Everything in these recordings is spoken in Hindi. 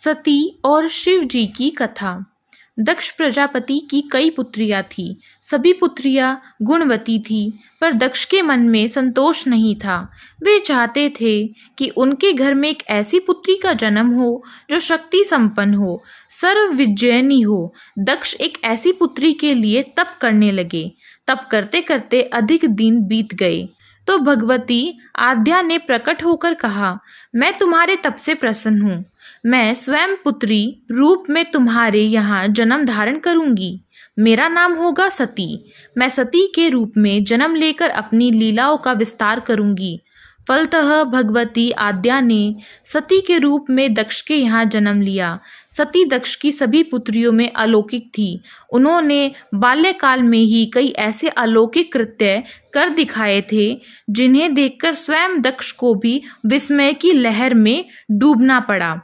सती और शिव जी की कथा। दक्ष प्रजापति की कई पुत्रियां थीं। सभी पुत्रियां गुणवती थीं, पर दक्ष के मन में संतोष नहीं था। वे चाहते थे कि उनके घर में एक ऐसी पुत्री का जन्म हो जो शक्ति संपन्न हो, सर्व विजयनी हो। दक्ष एक ऐसी पुत्री के लिए तप करने लगे। तप करते करते अधिक दिन बीत गए तो भगवती आद्या ने प्रकट होकर कहा, मैं तुम्हारे तप से प्रसन्न हूँ। मैं स्वयं पुत्री रूप में तुम्हारे यहाँ जन्म धारण करूंगी। मेरा नाम होगा सती। मैं सती के रूप में जन्म लेकर अपनी लीलाओं का विस्तार करूंगी। फलतः भगवती आद्या ने सती के रूप में दक्ष के यहाँ जन्म लिया। सती दक्ष की सभी पुत्रियों में अलौकिक थी। उन्होंने बाल्यकाल में ही कई ऐसे अलौकिक कृत्य कर दिखाए थे जिन्हें देखकर स्वयं दक्ष को भी विस्मय की लहर में डूबना पड़ा।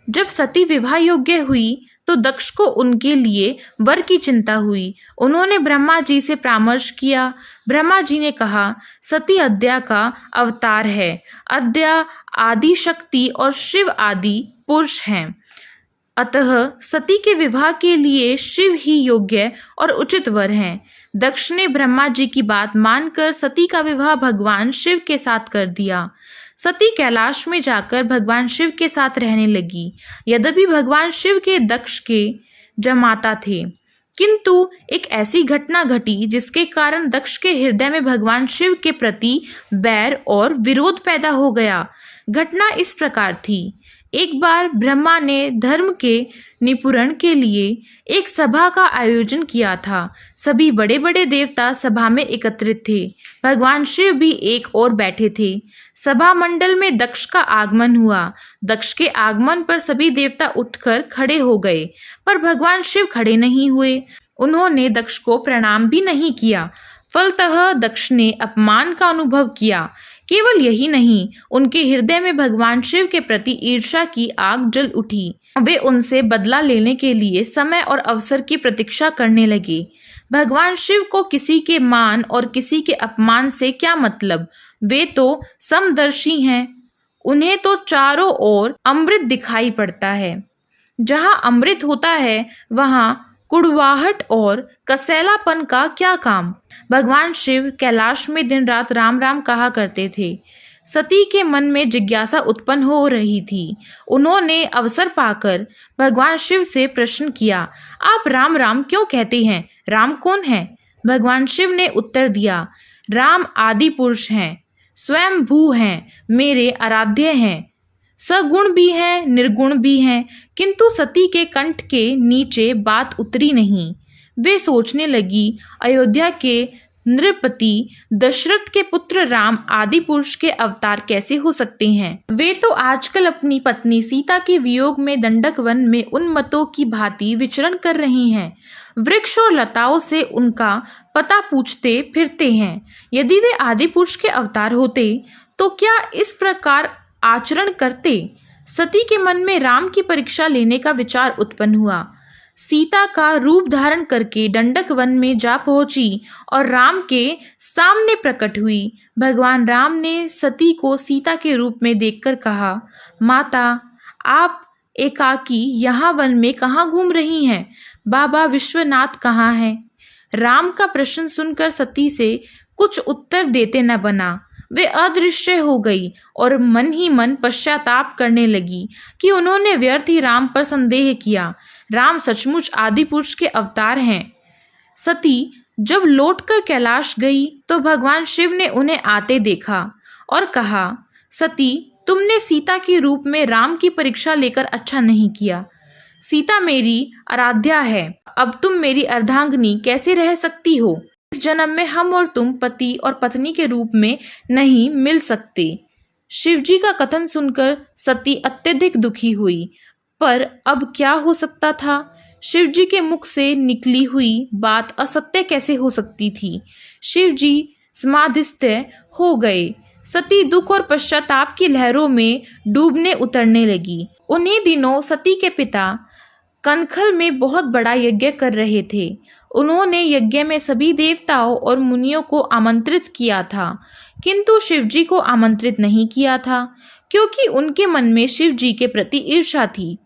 जब सती विवाह योग्य हुई तो दक्ष को उनके लिए वर की चिंता हुई। उन्होंने ब्रह्मा जी से परामर्श किया। ब्रह्मा जी ने कहा, सती अद्या का अवतार है। अद्या आदि शक्ति और शिव आदि पुरुष हैं। अतः सती के विवाह के लिए शिव ही योग्य और उचित वर हैं। दक्ष ने ब्रह्मा जी की बात मानकर सती का विवाह भगवान शिव के साथ कर दिया। सती कैलाश में जाकर भगवान शिव के साथ रहने लगी। यद्यपि भगवान शिव के दक्ष के जमाता थे, किंतु एक ऐसी घटना घटी जिसके कारण दक्ष के हृदय में भगवान शिव के प्रति बैर और विरोध पैदा हो गया। घटना इस प्रकार थी। एक बार ब्रह्मा ने धर्म के निपुरण के लिए एक सभा का आयोजन किया था। सभी बड़े बड़े देवता सभा में एकत्रित थे। भगवान शिव भी एक ओर बैठे थे। सभा मंडल में दक्ष का आगमन हुआ। दक्ष के आगमन पर सभी देवता उठकर खड़े हो गए, पर भगवान शिव खड़े नहीं हुए। उन्होंने दक्ष को प्रणाम भी नहीं किया। फलतः दक्ष ने अपमान का अनुभव किया। केवल यही नहीं, उनके हृदय में भगवान शिव के प्रति ईर्ष्या की आग जल उठी। वे उनसे बदला लेने के लिए समय और अवसर की प्रतीक्षा करने लगे। भगवान शिव को किसी के मान और किसी के अपमान से क्या मतलब? वे तो समदर्शी हैं। उन्हें तो चारों ओर अमृत दिखाई पड़ता है। जहाँ अमृत होता है वहाँ कुड़वाहट और कसैलापन का क्या काम? भगवान शिव कैलाश में दिन रात राम राम कहा करते थे। सती के मन में जिज्ञासा उत्पन्न हो रही थी। उन्होंने अवसर पाकर भगवान शिव से प्रश्न किया, आप राम राम क्यों कहते हैं? राम कौन है? भगवान शिव ने उत्तर दिया, राम आदि पुरुष हैं, स्वयं भू हैं, मेरे आराध्य हैं, सगुण भी हैं, निर्गुण भी हैं। किंतु सती के कंठ के नीचे बात उतरी नहीं। वे सोचने लगी, अयोध्या के नृपति दशरथ के पुत्र राम आदि पुरुष के अवतार कैसे हो सकते हैं? वे तो आजकल अपनी पत्नी सीता के वियोग में दंडक वन में उन्मत्तों की भांति विचरण कर रही हैं। वृक्ष और लताओं से उनका पता पूछते फिरते हैं। यदि वे आदि पुरुष के अवतार होते तो क्या इस प्रकार आचरण करते? सती के मन में राम की परीक्षा लेने का विचार उत्पन्न हुआ। सीता का रूप धारण करके दंडक वन में जा पहुंची और राम के सामने प्रकट हुई। भगवान राम ने सती को सीता के रूप में देखकर कहा, माता, आप एकाकी यहाँ वन में कहाँ घूम रही हैं? बाबा विश्वनाथ कहाँ हैं? राम का प्रश्न सुनकर सती से कुछ उत्तर देते न बना। वे अदृश्य हो गई और मन ही मन पश्चाताप करने लगी कि उन्होंने व्यर्थ ही राम पर संदेह किया। राम सचमुच आदि पुरुष के अवतार हैं। सती जब लौटकर कैलाश गई तो भगवान शिव ने उन्हें आते देखा और कहा, सती, तुमने सीता के रूप में राम की परीक्षा लेकर अच्छा नहीं किया। सीता मेरी आराध्या है। अब तुम मेरी अर्धांगिनी कैसे रह सकती हो? इस जन्म में हम और तुम पति और पत्नी के रूप में नहीं मिल सकते। शिवजी का कथन सुनकर सती अत्यधिक दुखी हुई, पर अब क्या हो सकता था? शिवजी के मुख से निकली हुई बात असत्य कैसे हो सकती थी? शिवजी समाधिस्थ हो गए। सती दुख और पश्चाताप की लहरों में डूबने उतरने लगी। उन्हीं दिनों सती के पिता कनखल में बहुत बड़ा यज्ञ कर रहे थे। उन्होंने यज्ञ में सभी देवताओं और मुनियों को आमंत्रित किया था, किंतु शिवजी को आमंत्रित नहीं किया था, क्योंकि उनके मन में शिवजी के प्रति ईर्ष्या थी।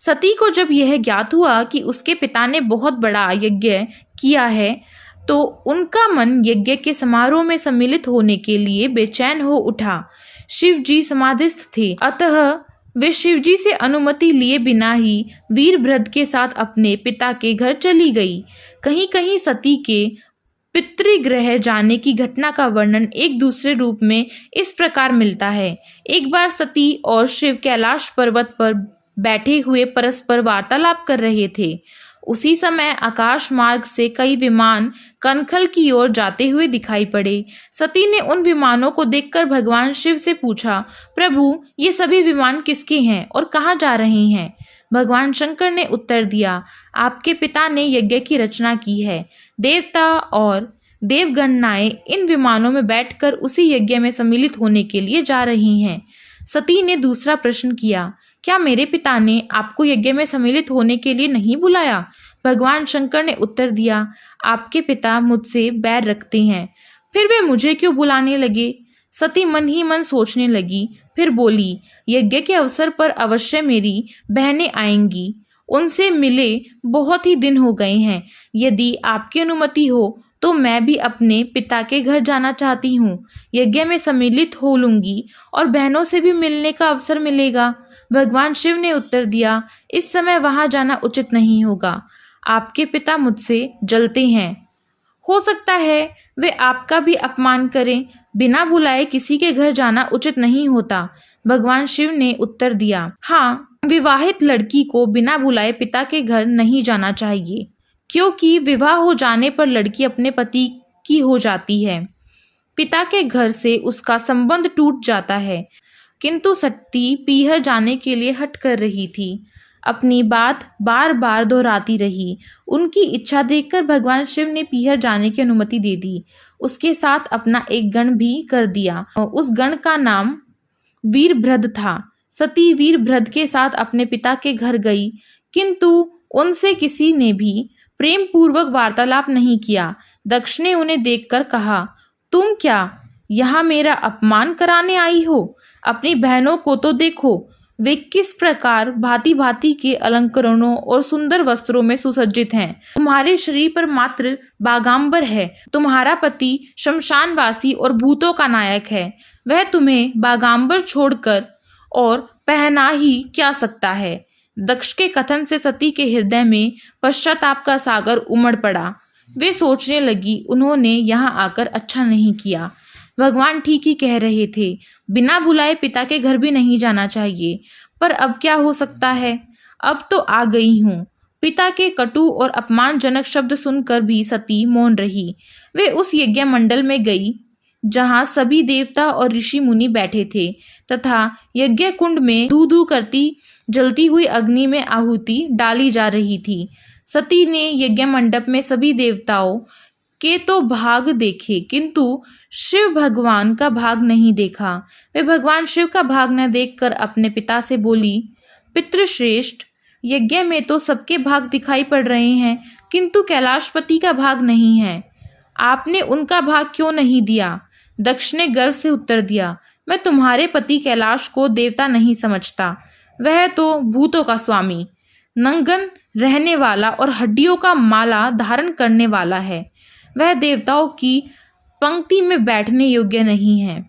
सती को जब यह ज्ञात हुआ कि उसके पिता ने बहुत बड़ा यज्ञ किया है तो उनका मन यज्ञ के समारोह में सम्मिलित होने के लिए बेचैन हो उठा। शिव जी समाधिस्थ थे, अतः वे शिव जी से अनुमति लिए बिना ही वीरभद्र के साथ अपने पिता के घर चली गई। कहीं कहीं सती के पितृगृह जाने की घटना का वर्णन एक दूसरे रूप में इस प्रकार मिलता है। एक बार सती और शिव कैलाश पर्वत पर बैठे हुए परस्पर वार्तालाप कर रहे थे। उसी समय आकाश मार्ग से कई विमान कनखल की ओर जाते हुए दिखाई पड़े। सती ने उन विमानों को देखकर भगवान शिव से पूछा, प्रभु, ये सभी विमान किसके हैं और कहाँ जा रहे हैं? भगवान शंकर ने उत्तर दिया, आपके पिता ने यज्ञ की रचना की है। देवता और देवगणनाएं इन विमानों में बैठकर उसी यज्ञ में सम्मिलित होने के लिए जा रही हैं। सती ने दूसरा प्रश्न किया, क्या मेरे पिता ने आपको यज्ञ में सम्मिलित होने के लिए नहीं बुलाया? भगवान शंकर ने उत्तर दिया, आपके पिता मुझसे बैर रखते हैं, फिर वे मुझे क्यों बुलाने लगे? सती मन ही मन सोचने लगी, फिर बोली, यज्ञ के अवसर पर अवश्य मेरी बहनें आएंगी। उनसे मिले बहुत ही दिन हो गए हैं। यदि आपकी अनुमति हो तो मैं भी अपने पिता के घर जाना चाहती हूँ। यज्ञ में सम्मिलित हो लूंगी और बहनों से भी मिलने का अवसर मिलेगा। भगवान शिव ने उत्तर दिया, इस समय वहां जाना उचित नहीं होगा। आपके पिता मुझसे जलते हैं। हो सकता है वे आपका भी अपमान करें। बिना बुलाए किसी के घर जाना उचित नहीं होता। भगवान शिव ने उत्तर दिया, हाँ, विवाहित लड़की को बिना बुलाए पिता के घर नहीं जाना चाहिए, क्योंकि विवाह हो जाने पर लड़की अपने पति की हो जाती है। पिता के घर से उसका संबंध टूट जाता है। किंतु सती पीहर जाने के लिए हट कर रही थी। अपनी बात बार बार दोहराती रही। उनकी इच्छा देखकर भगवान शिव ने पीहर जाने की अनुमति दे दी। उसके साथ अपना एक गण भी कर दिया। उस गण का नाम वीरभद्र था। सती वीरभद्र के साथ अपने पिता के घर गई, किंतु उनसे किसी ने भी प्रेम पूर्वक वार्तालाप नहीं किया। दक्ष ने उन्हें देखकर कहा, तुम क्या यहाँ मेरा अपमान कराने आई हो? अपनी बहनों को तो देखो, वे किस प्रकार भांति भांति के अलंकरणों और सुंदर वस्त्रों में सुसज्जित हैं। तुम्हारे शरीर पर मात्र बागांबर है। तुम्हारा पति शमशानवासी और भूतों का नायक है। वह तुम्हें बागांबर छोड़कर और पहना ही क्या सकता है। दक्ष के कथन से सती के हृदय में पश्चाताप का सागर उमड़ पड़ा। वे सोचने लगी, उन्होंने यहाँ आकर अच्छा नहीं किया। भगवान ठीक ही कह रहे थे, बिना बुलाए पिता के घर भी नहीं जाना चाहिए। पर अब क्या हो सकता है? अब तो आ गई हूँ। पिता के कटु और अपमानजनक शब्द सुनकर भी सती मौन रही। वे उस यज्ञ मंडल में गई जहाँ सभी देवता और ऋषि मुनि बैठे थे तथा यज्ञ कुंड में धू धू करती जलती हुई अग्नि में आहुति डाली जा रही थी। सती ने यज्ञ मंडप में सभी देवताओं के तो भाग देखे, किंतु शिव भगवान का भाग नहीं देखा। वे भगवान शिव का भाग न देखकर अपने पिता से बोली, पितृश्रेष्ठ, यज्ञ में तो सबके भाग दिखाई पड़ रहे हैं, किंतु कैलाशपति का भाग नहीं है। आपने उनका भाग क्यों नहीं दिया? दक्ष ने गर्व से उत्तर दिया, मैं तुम्हारे पति कैलाश को देवता नहीं समझता। वह तो भूतों का स्वामी, नंगन रहने वाला और हड्डियों का माला धारण करने वाला है। वह देवताओं की पंक्ति में बैठने योग्य नहीं है।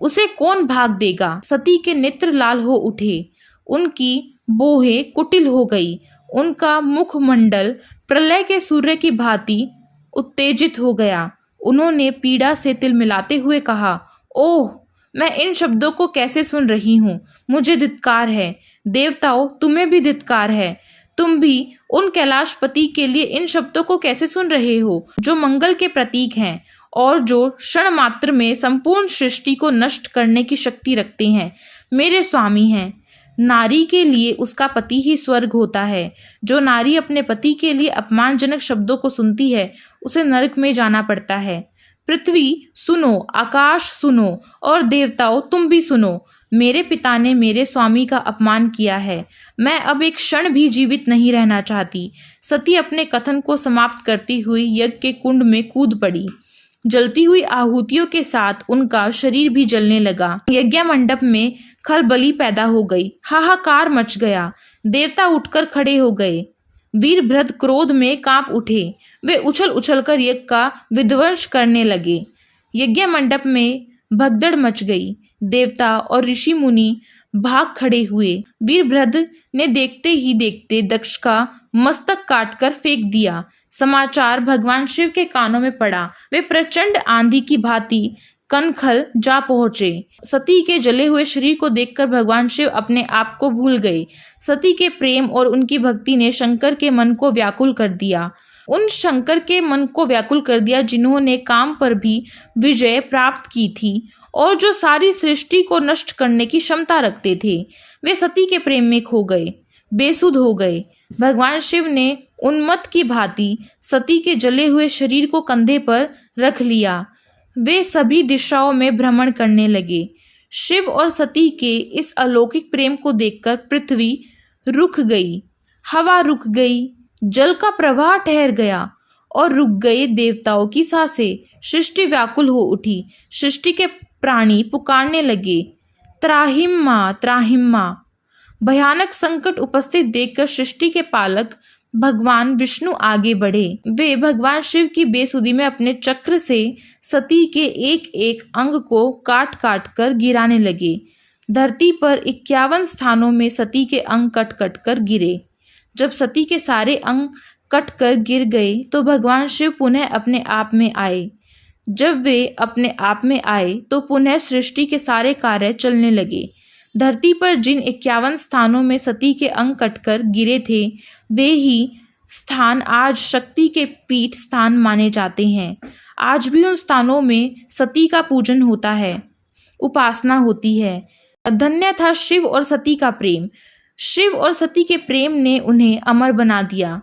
उसे कौन भाग देगा? सती के नेत्र लाल हो उठे। उनकी बोहें कुटिल हो गई। उनका मुखमंडल प्रलय के सूर्य की भांति उत्तेजित हो गया। उन्होंने पीड़ा से तिल मिलाते हुए कहा, ओह, मैं इन शब्दों को कैसे सुन रही हूँ? मुझे धिक्कार है। देवताओं, तुम्हें भी धिक्कार है। तुम भी उन कैलाशपति के लिए इन शब्दों को कैसे सुन रहे हो, जो मंगल के प्रतीक हैं और जो क्षण मात्र में संपूर्ण सृष्टि को नष्ट करने की शक्ति रखते हैं। मेरे स्वामी हैं। नारी के लिए उसका पति ही स्वर्ग होता है। जो नारी अपने पति के लिए अपमानजनक शब्दों को सुनती है, उसे नरक में जाना पड़ता है। पृथ्वी सुनो, आकाश सुनो और देवताओं तुम भी सुनो। मेरे पिता ने मेरे स्वामी का अपमान किया है। मैं अब एक क्षण भी जीवित नहीं रहना चाहती। सती अपने कथन को समाप्त करती हुई यज्ञ के कुंड में कूद पड़ी। जलती हुई आहुतियों के साथ उनका शरीर भी जलने लगा। यज्ञ मंडप में खलबली पैदा हो गई, हाहाकार मच गया। देवता उठकर खड़े हो गए। वीरभद्र क्रोध में कांप उठे। वे उछल उछलकर यज्ञ का विध्वंस करने लगे। यज्ञ मंडप में भगदड़ मच गई। देवता और ऋषि मुनि भाग खड़े हुए। वीरभद्र ने देखते ही देखते दक्ष का मस्तक काटकर फेंक दिया। समाचार भगवान शिव के कानों में पड़ा। वे प्रचंड आंधी की भांति कनखल जा पहुंचे। सती के जले हुए शरीर को देखकर भगवान शिव अपने आप को भूल गए। सती के प्रेम और उनकी भक्ति ने शंकर के मन को व्याकुल कर दिया। उन शंकर के मन को व्याकुल कर दिया जिन्होंने काम पर भी विजय प्राप्त की थी और जो सारी सृष्टि को नष्ट करने की क्षमता रखते थे। वे सती के प्रेम में खो गए, बेसुध हो गए। भगवान शिव ने उन्मत्त की भांति सती के जले हुए शरीर को कंधे पर रख लिया। वे सभी दिशाओं में भ्रमण करने लगे। शिव और सती के इस अलौकिक प्रेम को देखकर पृथ्वी रुक गई, हवा रुक गई, जल का प्रवाह ठहर गया और रुक गए देवताओं की सांसें। सृष्टि व्याकुल हो उठी। सृष्टि के प्राणी पुकारने लगे, त्राहिम माँ, त्राहिम माँ। भयानक संकट उपस्थित देखकर सृष्टि के पालक भगवान विष्णु आगे बढ़े। वे भगवान शिव की बेसुधी में अपने चक्र से सती के एक एक अंग को काट काट कर गिराने लगे। धरती पर 51 स्थानों में सती के अंग कट कट कर गिरे। जब सती के सारे अंग कट कर गिर गए तो भगवान शिव पुनः अपने आप में आए। जब वे अपने आप में आए तो पुनः सृष्टि के सारे कार्य चलने लगे। धरती पर जिन 51 स्थानों में सती के अंग कटकर गिरे थे वे ही स्थान आज शक्ति के पीठ स्थान माने जाते हैं। आज भी उन स्थानों में सती का पूजन होता है, उपासना होती है। धन्य था शिव और सती का प्रेम। शिव और सती के प्रेम ने उन्हें अमर बना दिया।